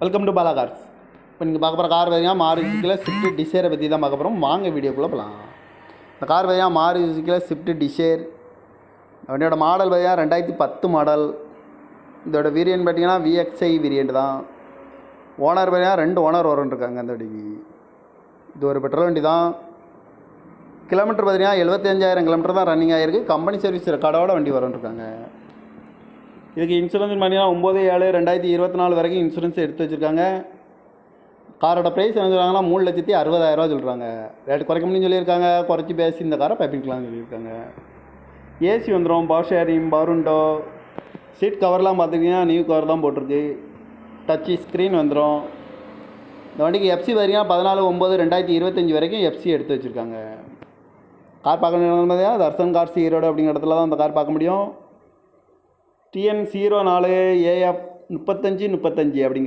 Welcome to Bala cars. இப்போ நீங்கள் பார்க்க போகிற கார் பார்த்தீங்கன்னா மாருதி சுசுக்கியில் ஸ்விஃப்ட் டிசைரை பற்றி தான் பார்க்க போகிறோம். வாங்க வீடியோக்குள்ளே போகலாம். இந்த கார் பார்த்தீங்கன்னா மாருதி சுசுக்கியில் ஸ்விஃப்ட் டிசைர். வண்டியோட மாடல் பார்த்தீங்கன்னா 2010 மாடல். இதோட வேரியன்ட் பார்த்தீங்கன்னா VXI வேரியன்ட் தான். ஓனர் பார்த்தீங்கன்னா 2 ஓனர் இருக்காங்க அந்த வண்டிக்கு. இது ஒரு பெட்ரோல் வண்டி தான். கிலோமீட்டர் பார்த்தீங்கன்னா 75,000 கிலோமீட்டர் தான் ரன்னிங் ஆகிருக்கு. கம்பெனி சர்வீஸ் ரெக்கார்டோட வண்டி இருக்காங்க. இதுக்கு இன்சூரன்ஸ் பார்த்தீங்கன்னா 9/7/2024 வரைக்கும் இன்சூரன்ஸ் எடுத்து வச்சுருக்காங்க. காரோட ப்ரைஸ் என்ன சொல்கிறாங்கன்னா 3,60,000 சொல்கிறாங்க. ரேட்டு குறைக்க முடியும்னு சொல்லியிருக்காங்க. குறைச்சி பேசி இந்த காரை பைப்பிங்கலாம்னு சொல்லியிருக்காங்க. ஏசி வந்துடும், power sharing, power window, seat கவர்லாம் பார்த்திங்கன்னா நியூ கவர் தான் போட்டிருக்கு. டச்சு ஸ்க்ரீன் வந்துடும். இந்த வண்டிக்கு எஃப்சி பார்த்தீங்கன்னா 14/9/2025 வரைக்கும் எஃப்சி எடுத்து வச்சுருக்காங்க. கார் பார்க்க பார்த்தீங்கன்னா தர்சன் கார்ஸ் ஈரோடு அப்படிங்கிற இடத்துல தான் அந்த கார் பார்க்க முடியும். TN 04 AF 3535 அப்படிங்கிற